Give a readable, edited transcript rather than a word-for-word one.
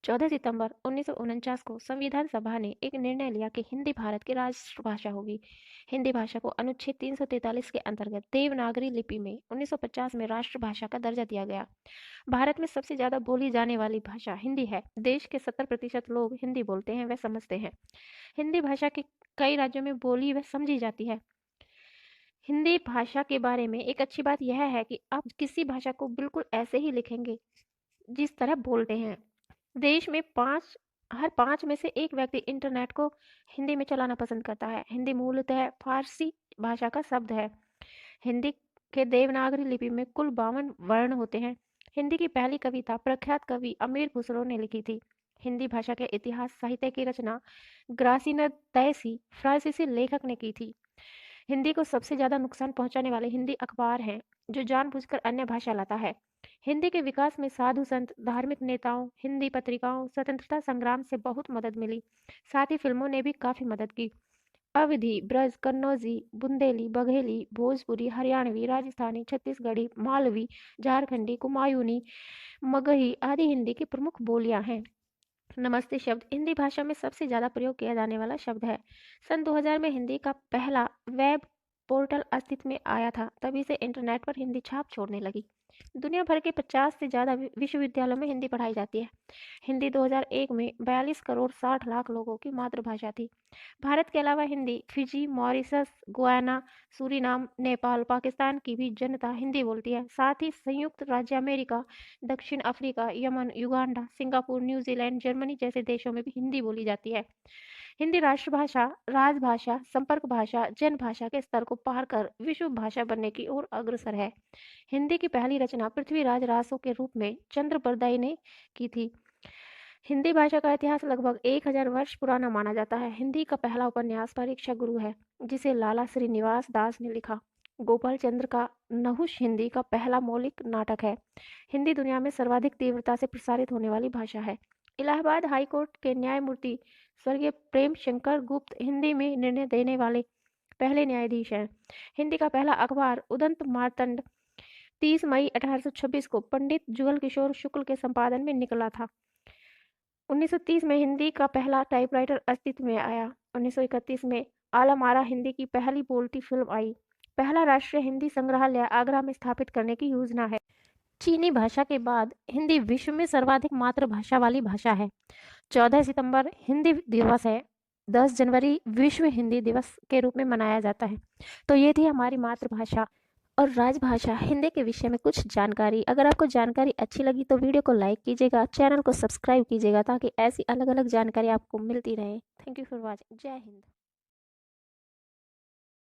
14 सितंबर 1949 को संविधान सभा ने एक निर्णय लिया कि हिंदी भारत की राष्ट्रभाषा होगी। हिंदी भाषा को अनुच्छेद 343 के अंतर्गत देवनागरी लिपि में 1950 में राष्ट्रभाषा का दर्जा दिया गया। भारत में सबसे ज्यादा बोली जाने वाली भाषा हिंदी है। देश के 70% लोग हिंदी बोलते हैं व समझते हैं। हिंदी भाषा के कई राज्यों में बोली व समझी जाती है। हिंदी भाषा के बारे में एक अच्छी बात यह है कि आप किसी भाषा को बिल्कुल ऐसे ही लिखेंगे जिस तरह बोलते हैं। देश में हर पांच में से एक व्यक्ति इंटरनेट को हिंदी में चलाना पसंद करता है। हिंदी मूलतः फारसी भाषा का शब्द है। हिंदी के देवनागरी लिपि में कुल 52 वर्ण होते हैं। हिंदी की पहली कविता प्रख्यात कवि अमीर खुसरो ने लिखी थी। हिंदी भाषा के इतिहास साहित्य की रचना ग्रासिना तैसी फ्रांसीसी लेखक ने की थी। हिंदी को सबसे ज्यादा नुकसान पहुंचाने वाले हिंदी अखबार हैं जो जानबूझकर अन्य भाषा लाता है। हिंदी के विकास में साधु संत, धार्मिक नेताओं, हिंदी पत्रिकाओं, स्वतंत्रता संग्राम से बहुत मदद मिली। साथ ही फिल्मों ने भी काफी मदद की। अवधी, ब्रज, कन्नौजी, बुंदेली, बघेली, भोजपुरी, हरियाणवी, राजस्थानी, छत्तीसगढ़ी, मालवी, झारखंडी, कुमायूनी, मगही आदि हिंदी की प्रमुख बोलियां हैं। नमस्ते शब्द हिंदी भाषा में सबसे ज्यादा प्रयोग किया जाने वाला शब्द है। सन 2000 में हिंदी का पहला वेब पोर्टल अस्तित्व में आया था, तभी से इंटरनेट पर हिंदी छाप छोड़ने लगी। दुनिया भर के 50 से ज्यादा विश्वविद्यालयों में हिंदी पढ़ाई जाती है। हिंदी 2001 में 42 करोड़ 60 लाख लोगों की मातृभाषा थी। भारत के अलावा Hindi Fiji, Mauritius, Guyana, Suriname, Nepal, Pakistan की भी जनता हिंदी बोलती है। साथ ही संयुक्त राज्य अमेरिका, दक्षिण Africa, Yemen, Uganda, Singapore, New Zealand, Germany जैसे देशों में भी हिंदी बोली जाती है। हिंदी राष्ट्रभाषा, राजभाषा, संपर्क भाषा, जन भाषा के स्तर को पार कर विश्व भाषा बनने की ओर अग्रसर है। हिंदी की पहली रचना पृथ्वीराज रासो के रूप में चंद्रबरदाई ने की थी। हिंदी भाषा का इतिहास लगभग 1000 वर्ष पुराना माना जाता है। हिंदी का पहला उपन्यास परीक्षा गुरु है, जिसे लाला श्रीनिवास दास ने लिखा। गोपाल चंद्र का नहुष हिंदी का पहला मौलिक नाटक है। हिंदी दुनिया में सर्वाधिक तीव्रता से प्रसारित होने वाली भाषा है। इलाहाबाद हाई कोर्ट के न्यायमूर्ति स्वर्गीय प्रेम शंकर गुप्त हिंदी में निर्णय देने वाले पहले न्यायाधीश हैं। हिंदी का पहला अखबार उदंत मार्तंड 30 मई 1826 को पंडित जुगल किशोर शुक्ल के संपादन में निकला था। 1930 में हिंदी का पहला टाइपराइटर अस्तित्व में आया। 1931 में आलमारा हिंदी की पहली बोलती फिल्म आई। पहला राष्ट्रीय हिंदी संग्रहालय आगरा में स्थापित करने की योजना है। चीनी भाषा के बाद हिंदी विश्व में सर्वाधिक मातृभाषा वाली भाषा है। 14 सितंबर हिंदी दिवस है। 10 जनवरी विश्व हिंदी दिवस के रूप में मनाया जाता है। तो ये थी हमारी मातृभाषा और राजभाषा हिंदी के विषय में कुछ जानकारी। अगर आपको जानकारी अच्छी लगी तो वीडियो को लाइक कीजिएगा, चैनल को सब्सक्राइब कीजिएगा ताकि ऐसी अलग अलग जानकारी आपको मिलती रहे। Thank you for watching. जय हिंद।